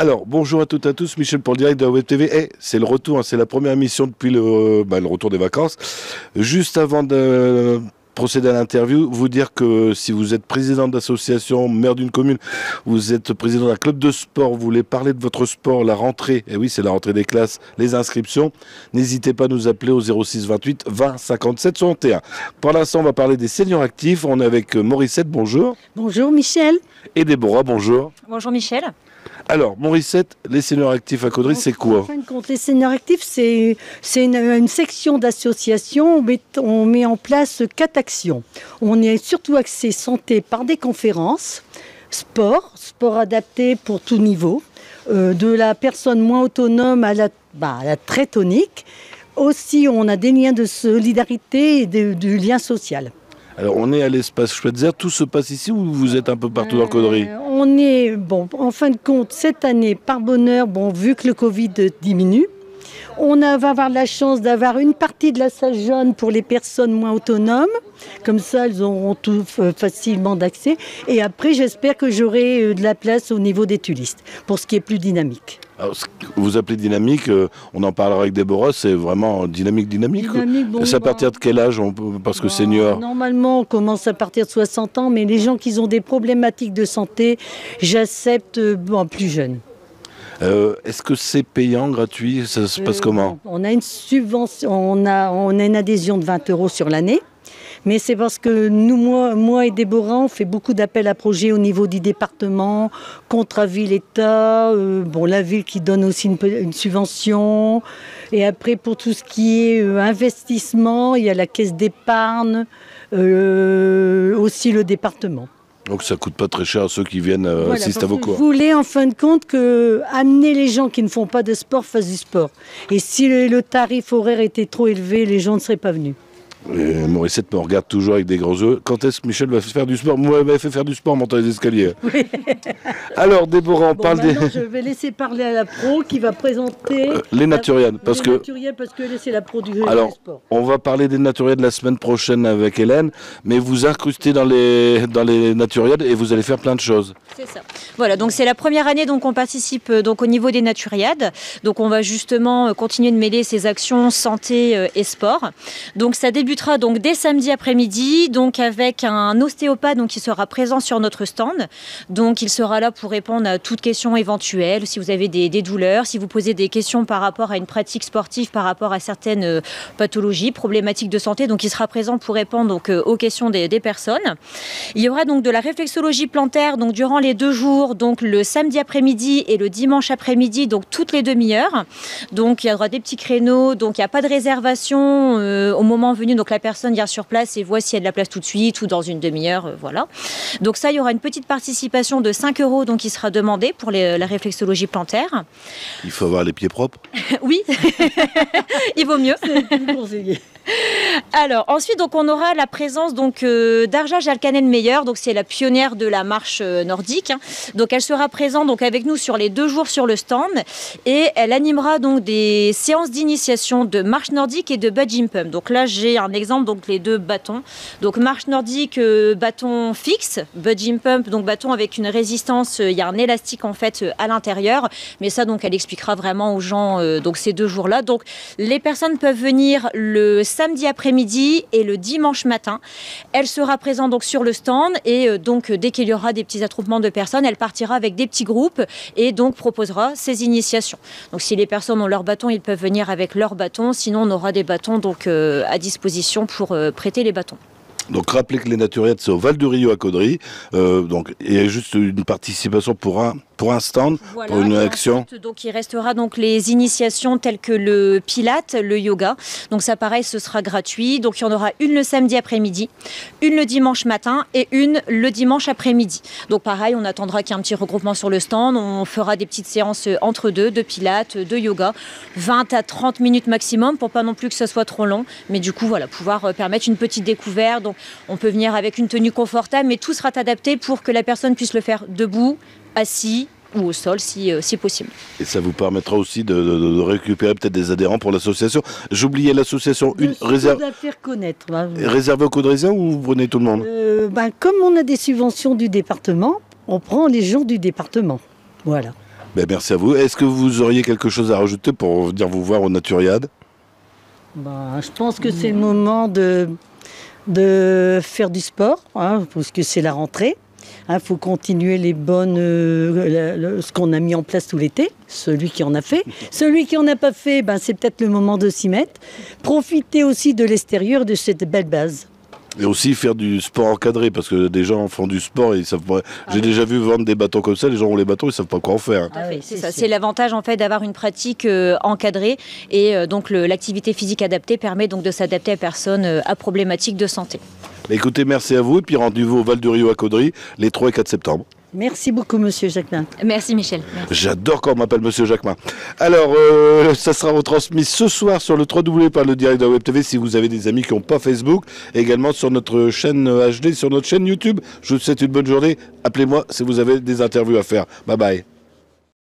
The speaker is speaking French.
Alors, bonjour à toutes et à tous, Michel pour le direct de la Web TV. C'est le retour, c'est la première émission depuis le retour des vacances. Juste avant de procéder à l'interview, vous dire que si vous êtes président d'association, maire d'une commune, vous êtes président d'un club de sport, vous voulez parler de votre sport, la rentrée, et oui, c'est la rentrée des classes, les inscriptions, n'hésitez pas à nous appeler au 06 28 20 57 61. Pour l'instant, on va parler des seniors actifs. On est avec Morissette, bonjour. Bonjour Michel. Et Déborah, bonjour. Bonjour Michel. Alors, Morissette, les seniors actifs à Caudry, c'est quoi? En fin de compte, les seniors actifs, c'est une section d'association. On met en place 4 actions. On est surtout axé santé par des conférences, sport adapté pour tout niveau, de la personne moins autonome à la très tonique. Aussi, on a des liens de solidarité et du lien social. Alors, on est à l'espace Schweitzer. Tout se passe ici ou vous êtes un peu partout dans Caudry? On est, en fin de compte, cette année, par bonheur, vu que le Covid diminue, on va avoir la chance d'avoir une partie de la salle jaune pour les personnes moins autonomes. Comme ça, elles auront tout facilement d'accès. Et après, j'espère que j'aurai de la place au niveau des tulistes, pour ce qui est plus dynamique. Alors, vous appelez dynamique, on en parlera avec Déborah, c'est vraiment dynamique. C'est à partir de quel âge parce que senior? Normalement, on commence à partir de 60 ans, mais les gens qui ont des problématiques de santé, j'accepte plus jeunes. Est-ce que c'est payant, gratuit? Ça se passe comment? On a une subvention, on a une adhésion de 20 € sur l'année. Mais c'est parce que nous, moi et Déborah, on fait beaucoup d'appels à projets au niveau du département, contre avis l'État, la ville qui donne aussi une subvention. Et après, pour tout ce qui est investissement, il y a la caisse d'épargne, aussi le département. Donc ça coûte pas très cher à ceux qui viennent assister à vos cours. Vous voulez en fin de compte amener les gens qui ne font pas de sport fassent du sport. Et si le tarif horaire était trop élevé, les gens ne seraient pas venus. Morissette me regarde toujours avec des gros yeux. Quand est-ce que Michel va faire du sport? Moi, elle m'avait fait faire du sport en montant les escaliers. Oui. Alors, Déborah, on parle des... Je vais laisser parler à la pro qui va présenter... les naturiades, parce que c'est la pro du sport. On va parler des naturiades la semaine prochaine avec Hélène, mais vous incrustez dans les naturiades et vous allez faire plein de choses. C'est ça. Voilà, donc c'est la première année donc on participe donc au niveau des naturiades. Donc on va justement continuer de mêler ces actions santé et sport. Donc ça débutera donc dès samedi après-midi, donc avec un ostéopathe donc qui sera présent sur notre stand. Donc il sera là pour répondre à toutes questions éventuelles, si vous avez des douleurs, si vous posez des questions par rapport à une pratique sportive, par rapport à certaines pathologies, problématiques de santé. Donc il sera présent pour répondre donc aux questions des personnes. Il y aura donc de la réflexologie plantaire donc durant les 2 jours, donc le samedi après-midi et le dimanche après-midi, donc toutes les demi-heures. Donc il y aura des petits créneaux, donc il n'y a pas de réservation au moment venu. Donc la personne vient sur place et voit s'il y a de la place tout de suite ou dans une demi-heure, voilà. Donc ça, il y aura une petite participation de 5 € donc qui sera demandée pour la réflexologie plantaire. Il faut avoir les pieds propres. Oui, il vaut mieux. Alors ensuite donc on aura la présence donc d'Arja Jalkanen-Meyer, donc c'est la pionnière de la marche nordique. Donc elle sera présente donc avec nous sur les 2 jours sur le stand et elle animera donc des séances d'initiation de marche nordique et de bungee pump. Donc là j'ai un exemple, donc les 2 bâtons. Donc marche nordique, bâton fixe, bungee pump, donc bâton avec une résistance, il y a un élastique en fait à l'intérieur. Mais ça donc elle expliquera vraiment aux gens donc ces 2 jours-là. Donc les personnes peuvent venir le samedi après-midi et le dimanche matin. Elle sera présente donc sur le stand et donc dès qu'il y aura des petits attroupements de personnes, elle partira avec des petits groupes et donc proposera ces initiations. Donc si les personnes ont leur bâton, ils peuvent venir avec leur bâton. Sinon, on aura des bâtons donc à disposition pour prêter les bâtons. Donc rappelez que les naturiades c'est au Val du Rio à Caudry. Donc il y a juste une participation pour un stand, voilà, pour une action. Ensuite, donc il restera donc les initiations telles que le pilate, le yoga. Donc ça pareil, ce sera gratuit. Donc il y en aura une le samedi après-midi, une le dimanche matin et une le dimanche après-midi. Donc pareil, on attendra qu'il y ait un petit regroupement sur le stand. On fera des petites séances entre deux, de pilate, de yoga, 20 à 30 minutes maximum pour pas non plus que ce soit trop long. Mais du coup, voilà, pouvoir permettre une petite découverte. Donc on peut venir avec une tenue confortable, mais tout sera adapté pour que la personne puisse le faire debout, assis ou au sol si possible. Et ça vous permettra aussi de récupérer peut-être des adhérents pour l'association. J'oubliais l'association réservée à faire connaître. Réservée aux Caudrysiens ou vous prenez tout le monde? Comme on a des subventions du département, on prend les gens du département. Voilà. Ben, merci à vous. Est-ce que vous auriez quelque chose à rajouter pour venir vous voir au Naturiade? Je pense que c'est le moment de faire du sport, hein, parce que c'est la rentrée. Il faut continuer les bonnes, ce qu'on a mis en place tout l'été, celui qui en a fait. Celui qui n'en a pas fait, c'est peut-être le moment de s'y mettre. Profiter aussi de l'extérieur, de cette belle base. Et aussi faire du sport encadré, parce que des gens font du sport et ils savent pas. J'ai déjà vu vendre des bâtons comme ça, les gens ont les bâtons, ils savent pas quoi en faire. C'est ça. C'est l'avantage en fait d'avoir une pratique encadrée et donc l'activité physique adaptée permet donc de s'adapter à personnes à problématiques de santé. Écoutez, merci à vous et puis rendez-vous au Val du Rio à Caudry les 3 et 4 septembre. Merci beaucoup, monsieur Jacquemin. Merci, Michel. Merci. J'adore quand on m'appelle monsieur Jacquemin. Alors, ça sera retransmis ce soir sur le www.ledirect de la Web TV si vous avez des amis qui n'ont pas Facebook. Et également sur notre chaîne HD, sur notre chaîne YouTube. Je vous souhaite une bonne journée. Appelez-moi si vous avez des interviews à faire. Bye bye.